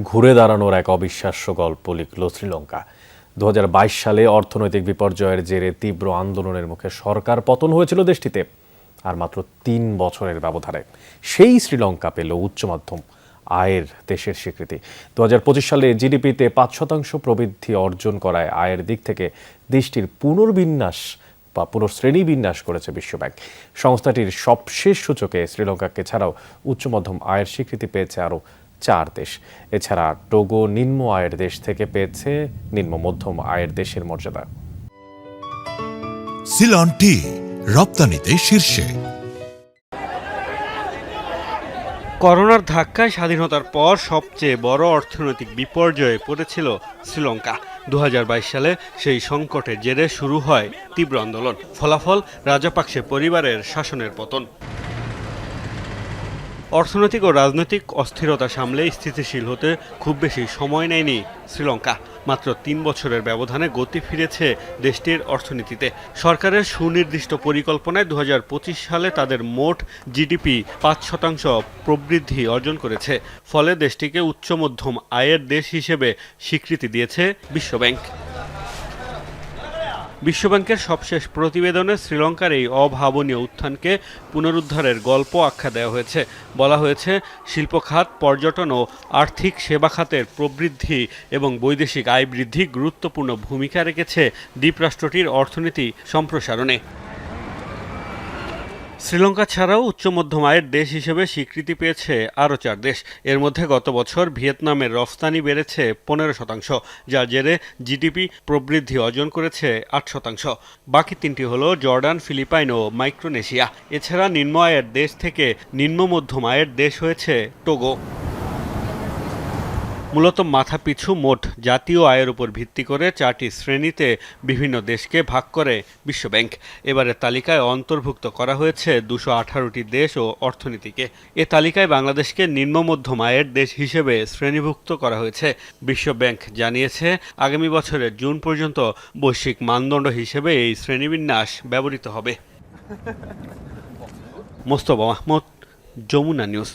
ঘুরে দাঁড়ানোর এক অবিশ্বাস্য গল্প লিখল শ্রীলঙ্কা। 2022 সালে অর্থনৈতিক বিপর্যয়ের জেরে তীব্র আন্দোলনের মুখে সরকার পতন হয়েছিল দেশটিতে। আর মাত্র 3 বছরের ব্যবধানে সেই শ্রীলঙ্কা পেল উচ্চ মধ্যম আয়ের দেশের স্বীকৃতি। 2025 সালে জিডিপিতে 5% প্রবৃদ্ধি অর্জন করায় আয়ের দিক থেকে দেশটির পুনঃশ্রেণীবিন্যাস করেছে বিশ্বব্যাংক। সংস্থাটির সবশেষ সূচকে শ্রীলঙ্কাকে ছাড়াও উচ্চ মধ্যম আয়ের স্বীকৃতি পেয়েছে আরও 4 দেশ। এছাড়া টোগো নিম্ন আয়ের দেশ থেকে পেয়েছে নিম্ন মধ্যম আয়ের দেশের মর্যাদা। সিলন টি রপ্তানিতে শীর্ষে। করোনার ধাক্কায় স্বাধীনতার পর সবচেয়ে বড় অর্থনৈতিক বিপর্যয়ে পড়েছিল শ্রীলঙ্কা। 2022 সালে সেই সংকটের জেরে শুরু হয় তীব্র আন্দোলন। ফলাফল রাজাপাকসে পরিবারের শাসনের পতন। অর্থনৈতিক ও রাজনৈতিক অস্থিরতা সামলে স্থিতিশীল হতে খুব বেশি সময় নেয়নি শ্রীলঙ্কা। মাত্র 3 বছরের ব্যবধানে গতি ফিরেছে দেশটির অর্থনীতিতে। সরকারের সুনির্দিষ্ট পরিকল্পনায় 2025 সালে তাদের মোট জিডিপি 5% প্রবৃদ্ধি অর্জন করেছে। ফলে দেশটিকে উচ্চ মধ্যম আয়ের দেশ হিসেবে স্বীকৃতি দিয়েছে বিশ্বব্যাংক। বিশ্বব্যাংকের সবশেষ প্রতিবেদনে শ্রীলঙ্কার এই অভাবনীয় উত্থানকে পুনরুদ্ধারের গল্প আখ্যা দেওয়া হয়েছে। বলা হয়েছে, শিল্প খাত, পর্যটন ও আর্থিক সেবা খাতের প্রবৃদ্ধি এবং বৈদেশিক আয় বৃদ্ধি গুরুত্বপূর্ণ ভূমিকা রেখেছে দ্বীপরাষ্ট্রটির অর্থনীতি সম্প্রসারণে। শ্রীলঙ্কা ছাড়াও উচ্চ মধ্যম আয়ের দেশ হিসেবে স্বীকৃতি পেয়েছে আরও 4 দেশ। এর মধ্যে গত বছর ভিয়েতনামের রফতানি বেড়েছে 15%, যার জেরে জিডিপি প্রবৃদ্ধি অর্জন করেছে 8%। বাকি 3টি হলো জর্ডান, ফিলিপাইন ও মাইক্রোনেশিয়া। এছাড়া নিম্ন আয়ের দেশ থেকে নিম্ন মধ্যম আয়ের দেশ হয়েছে টোগো। মূলত মাথাপিছু মোট জাতীয় আয়ের উপর ভিত্তি করে 4টি শ্রেণীতে বিভিন্ন দেশকে ভাগ করে বিশ্বব্যাংক। এবারের তালিকায় অন্তর্ভুক্ত করা হয়েছে 218টি দেশ ও অর্থনীতিকে। এ তালিকায় বাংলাদেশকে নিম্ন মধ্যম আয়ের দেশ হিসেবে শ্রেণীভুক্ত করা হয়েছে। বিশ্বব্যাংক জানিয়েছে, আগামী বছরের জুন পর্যন্ত বৈশ্বিক মানদণ্ড হিসেবে এই শ্রেণীবিন্যাস ব্যবহৃত হবে। মোস্তফা মাহমুদ, যমুনা নিউজ।